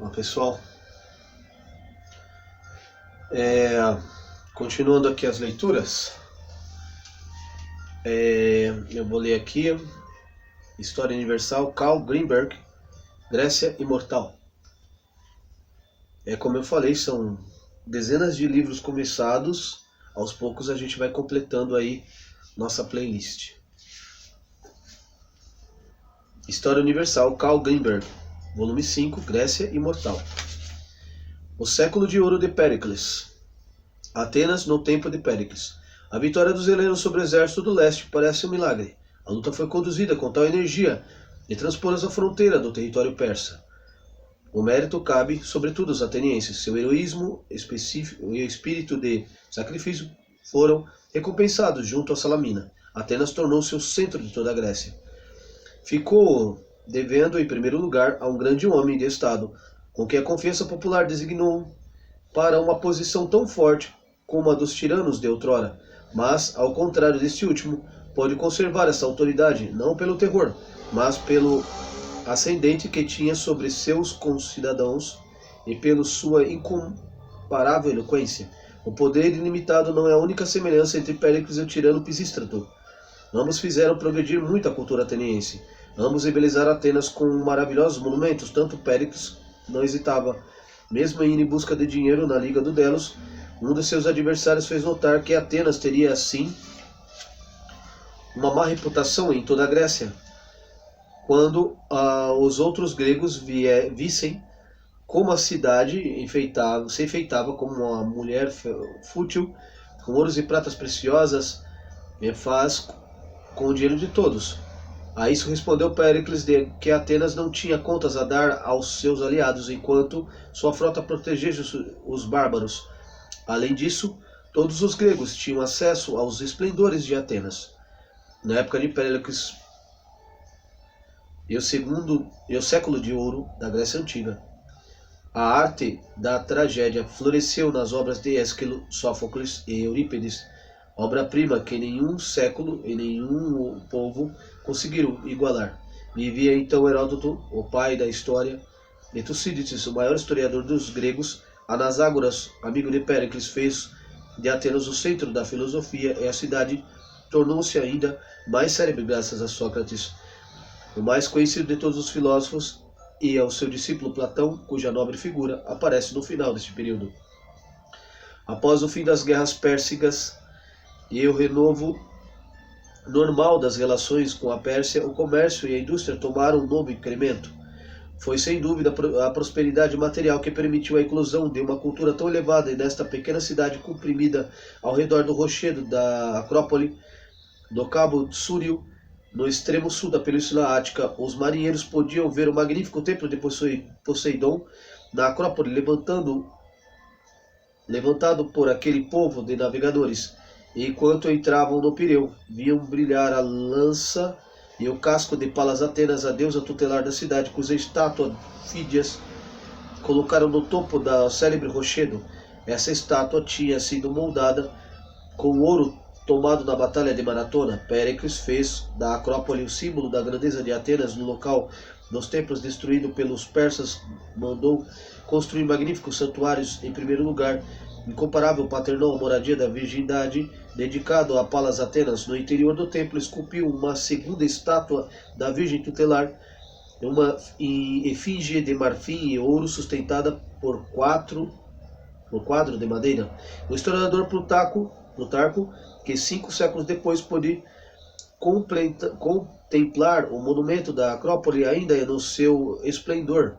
Olá pessoal, continuando aqui as leituras, eu vou ler aqui História Universal, Carl Greenberg, Grécia Imortal. Como eu falei, são dezenas de livros começados, aos poucos a gente vai completando aí nossa playlist. História Universal, Carl Greenberg, volume 5, Grécia Imortal. O século de ouro de Péricles. Atenas no tempo de Péricles. A vitória dos helenos sobre o exército do leste parece um milagre. A luta foi conduzida com tal energia de transpor a fronteira do território persa. O mérito cabe, sobretudo, aos atenienses. Seu heroísmo específico e o espírito de sacrifício foram recompensados junto a Salamina. Atenas tornou-se o centro de toda a Grécia. Ficou devendo, em primeiro lugar, a um grande homem de Estado, com quem a confiança popular designou para uma posição tão forte como a dos tiranos de outrora, mas, ao contrário deste último, pôde conservar essa autoridade não pelo terror, mas pelo ascendente que tinha sobre seus concidadãos e pela sua incomparável eloquência. O poder ilimitado não é a única semelhança entre Péricles e o tirano Pisístrato. Ambos fizeram progredir muito a cultura ateniense. Ambos embelezaram Atenas com maravilhosos monumentos. Tanto Péricles não hesitava, mesmo em ir em busca de dinheiro na Liga do Delos. Um de seus adversários fez notar que Atenas teria, assim, uma má reputação em toda a Grécia, quando os outros gregos vissem como a cidade se enfeitava como uma mulher fútil, com ouros e pratas preciosas, e faz com o dinheiro de todos. A isso respondeu Péricles que Atenas não tinha contas a dar aos seus aliados, enquanto sua frota protegia os bárbaros. Além disso, todos os gregos tinham acesso aos esplendores de Atenas. Na época de Péricles e o século de ouro da Grécia Antiga, a arte da tragédia floresceu nas obras de Ésquilo, Sófocles e Eurípides, obra-prima que nenhum século e nenhum povo conseguiram igualar. Vivia então Heródoto, o pai da história, e Tucídides, o maior historiador dos gregos. Anaxágoras, amigo de Péricles, fez de Atenas o centro da filosofia, e a cidade tornou-se ainda mais célebre graças a Sócrates, o mais conhecido de todos os filósofos, e ao seu discípulo Platão, cuja nobre figura aparece no final deste período. Após o fim das guerras pérsigas e o renovo normal das relações com a Pérsia, o comércio e a indústria tomaram um novo incremento. Foi sem dúvida a prosperidade material que permitiu a inclusão de uma cultura tão elevada e nesta pequena cidade comprimida ao redor do rochedo da Acrópole, do Cabo Súrio, no extremo sul da Península Ática. Os marinheiros podiam ver o magnífico templo de Poseidon na Acrópole, levantado por aquele povo de navegadores. E enquanto entravam no Pireu, viam brilhar a lança e o casco de Palas Atenas, a deusa tutelar da cidade, cuja estátua Fídias colocaram no topo da célebre rochedo. Essa estátua tinha sido moldada com ouro tomado na batalha de Maratona. Péricles fez da Acrópole o símbolo da grandeza de Atenas. No local dos templos destruído pelos persas, mandou construir magníficos santuários. Em primeiro lugar, incomparável Paternão, a moradia da virgindade, dedicado a Palas Atenas. No interior do templo esculpiu uma segunda estátua da Virgem Tutelar, uma efígie de marfim e ouro sustentada por quadro de madeira. O historiador Plutarco, que 5 séculos depois pôde contemplar o monumento da Acrópole ainda no seu esplendor,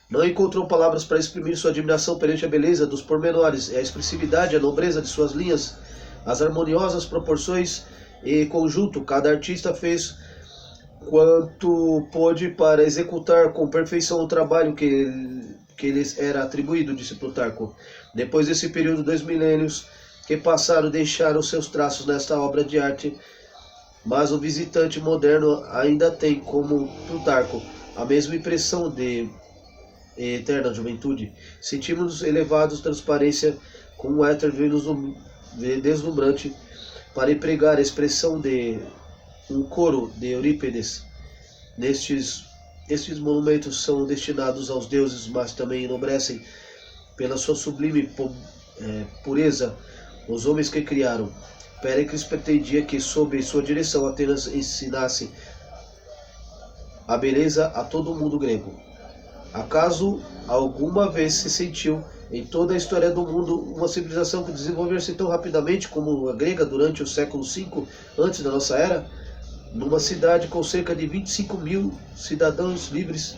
não encontrou palavras para exprimir sua admiração perante a beleza dos pormenores, a expressividade, a nobreza de suas linhas, as harmoniosas proporções e conjunto. Cada artista fez quanto pôde para executar com perfeição o trabalho que lhes era atribuído, disse Plutarco. Depois desse período, 2 milênios que passaram deixaram seus traços nesta obra de arte, mas o visitante moderno ainda tem, como Plutarco, a mesma impressão de eterna juventude. Sentimos elevados transparência com um éter deslumbrante para empregar a expressão de um coro de Eurípides. Nestes Estes monumentos são destinados aos deuses, mas também enobrecem pela sua sublime pureza os homens que criaram. Péricles pretendia que, sob sua direção, Atenas ensinasse a beleza a todo o mundo grego. Acaso alguma vez se sentiu em toda a história do mundo uma civilização que desenvolveu-se tão rapidamente como a grega durante o século V antes da nossa era? Numa cidade com cerca de 25 mil cidadãos livres,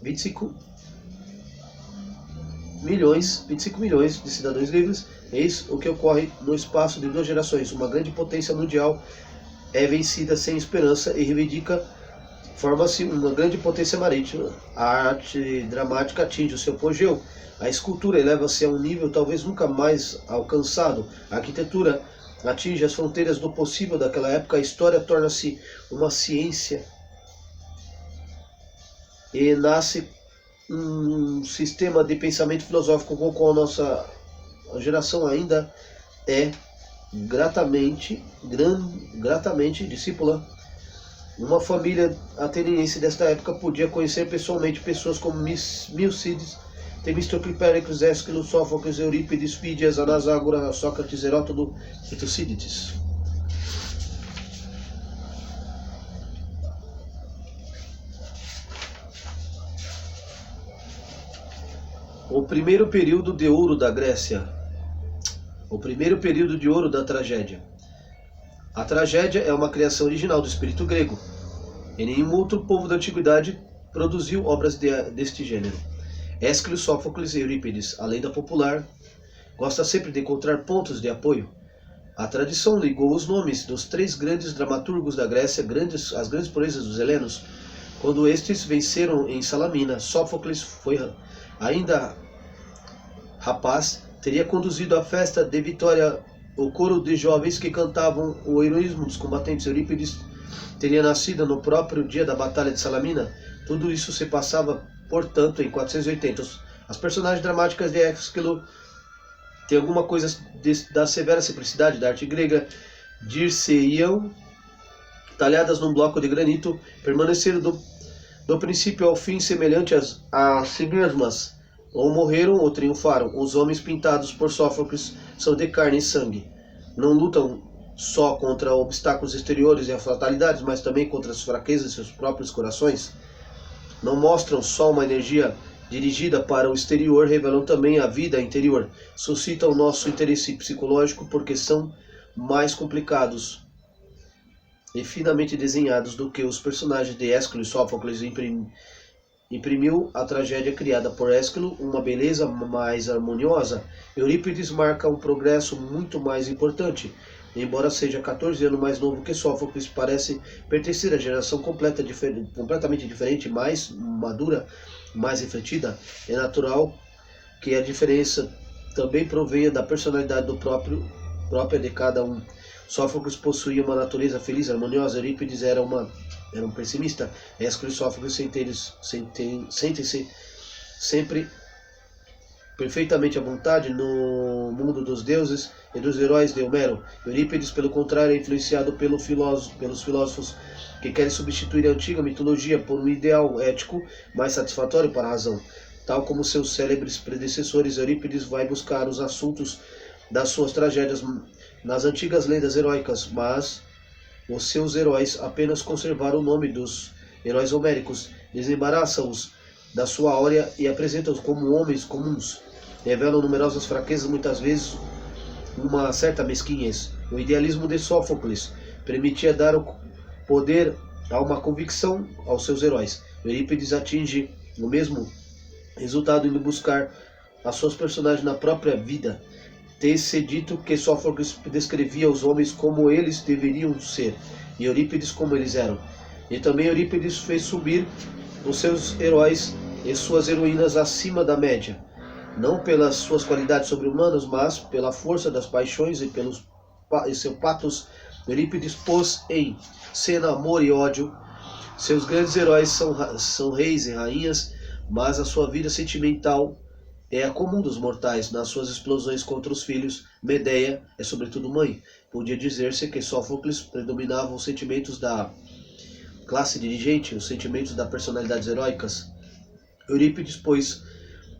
25 milhões de cidadãos livres, eis o que ocorre no espaço de 2 gerações. Uma grande potência mundial é vencida sem esperança e reivindica, forma-se uma grande potência marítima. A arte dramática atinge o seu apogeu. A escultura eleva-se a um nível talvez nunca mais alcançado. A arquitetura atinge as fronteiras do possível daquela época. A história torna-se uma ciência e nasce um sistema de pensamento filosófico com o qual a nossa geração ainda é gratamente discípula. Uma família ateniense desta época podia conhecer pessoalmente pessoas como Milcíades, Temístocle, Péricles, Ésquilo, Sófocles, Eurípides, Fídias, Anaxágora, Sócrates, Heródoto e Tucídides. O primeiro período de ouro da Grécia. O primeiro período de ouro da tragédia. A tragédia é uma criação original do espírito grego. E nenhum outro povo da antiguidade produziu obras deste gênero. Ésquilo, Sófocles e Eurípides, a lenda popular, gosta sempre de encontrar pontos de apoio. A tradição ligou os nomes dos 3 grandes dramaturgos da Grécia, as grandes proezas dos helenos, quando estes venceram em Salamina. Sófocles foi ainda rapaz, teria conduzido à festa de vitória o coro de jovens que cantavam o heroísmo dos combatentes. Eurípides teria nascido no próprio dia da Batalha de Salamina. Tudo isso se passava, portanto, em 480. As personagens dramáticas de Ésquilo têm alguma coisa da severa simplicidade da arte grega. Dir-se-iam talhadas num bloco de granito, permaneceram do princípio ao fim semelhantes a si mesmas. Ou morreram ou triunfaram. Os homens pintados por Sófocles são de carne e sangue. Não lutam só contra obstáculos exteriores e as fatalidades, mas também contra as fraquezas de seus próprios corações. Não mostram só uma energia dirigida para o exterior, revelam também a vida interior. Suscitam nosso interesse psicológico porque são mais complicados e finamente desenhados do que os personagens de Ésquilo e Sófocles. Imprimiu a tragédia criada por Ésquilo uma beleza mais harmoniosa. Eurípides marca um progresso muito mais importante. Embora seja 14 anos mais novo que Sófocles, parece pertencer à geração completamente diferente, mais madura, mais refletida. É natural que a diferença também provenha da personalidade própria de cada um. Sófocles possuía uma natureza feliz, harmoniosa. Eurípides era um pessimista. Ésquilo e Sófocles sentem-se sempre perfeitamente à vontade no mundo dos deuses e dos heróis de Homero. Eurípides, pelo contrário, é influenciado pelos filósofos que querem substituir a antiga mitologia por um ideal ético mais satisfatório para a razão. Tal como seus célebres predecessores, Eurípides vai buscar os assuntos das suas tragédias nas antigas lendas heróicas, mas os seus heróis apenas conservaram o nome dos heróis homéricos, desembaraçam-os da sua áurea e apresentam-os como homens comuns. Revelam numerosas fraquezas, muitas vezes uma certa mesquinhez. O idealismo de Sófocles permitia dar o poder a uma convicção aos seus heróis. Eurípides atinge o mesmo resultado indo buscar as suas personagens na própria vida. Tem-se dito que Sófocles descrevia os homens como eles deveriam ser, e Eurípides como eles eram. E também Eurípides fez subir os seus heróis e suas heroínas acima da média, não pelas suas qualidades sobre-humanas, mas pela força das paixões e seu patos. Eurípides pôs em cena amor e ódio. Seus grandes heróis são reis e rainhas, mas a sua vida sentimental é a comum dos mortais nas suas explosões contra os filhos. Medeia é sobretudo mãe. Podia dizer-se que Sófocles predominavam os sentimentos da classe dirigente, os sentimentos das personalidades heróicas. Eurípides, pois,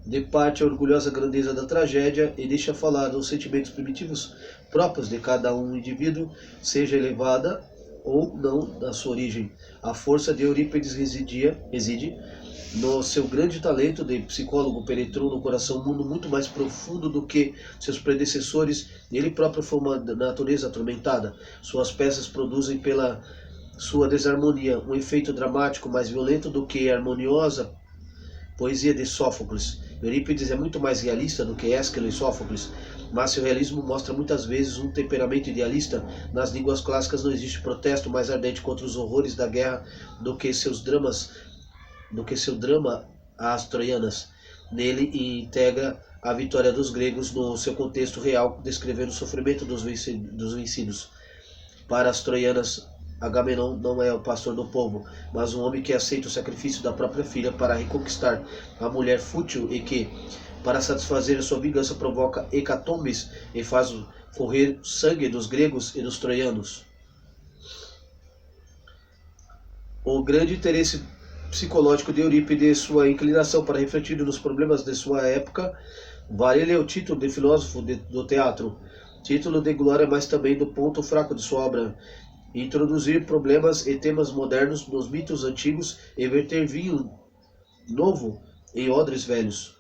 de parte a orgulhosa grandeza da tragédia e deixa falar dos sentimentos primitivos próprios de cada um indivíduo, seja elevada ou não na sua origem. A força de Eurípides reside no seu grande talento de psicólogo. Penetrou no coração humano muito mais profundo do que seus predecessores. Ele próprio foi uma natureza atormentada. Suas peças produzem pela sua desarmonia um efeito dramático mais violento do que a harmoniosa poesia de Sófocles. Eurípides é muito mais realista do que Ésquilo e Sófocles, mas seu realismo mostra muitas vezes um temperamento idealista. Nas línguas clássicas não existe protesto mais ardente contra os horrores da guerra do que seu drama As Troianas. Nele integra a vitória dos gregos no seu contexto real, descrevendo o sofrimento dos vencidos. Para as troianas, Agamenon não é o pastor do povo, mas um homem que aceita o sacrifício da própria filha para reconquistar a mulher fútil e que, para satisfazer a sua vingança, provoca hecatombes e faz correr sangue dos gregos e dos troianos. O grande interesse psicológico de Eurípides, sua inclinação para refletir nos problemas de sua época, vale-lhe o título de filósofo do teatro, título de glória, mas também do ponto fraco de sua obra: introduzir problemas e temas modernos nos mitos antigos e verter vinho novo em odres velhos.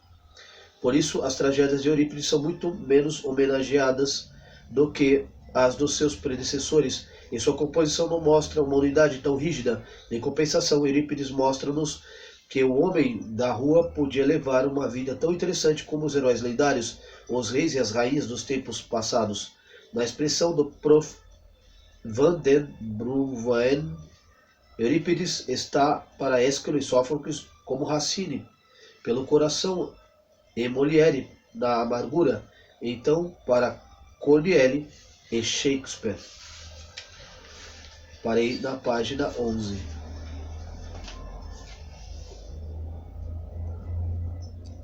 Por isso, as tragédias de Eurípides são muito menos homenageadas do que as dos seus predecessores. Em sua composição não mostra uma unidade tão rígida. Em compensação, Eurípides mostra-nos que o homem da rua podia levar uma vida tão interessante como os heróis lendários, os reis e as rainhas dos tempos passados. Na expressão do Prof. Van den Bruijn, Eurípides está para Ésquilo e Sófocles como Racine pelo coração e Molière na amargura, então para Corneille e Shakespeare. Parei na página 11.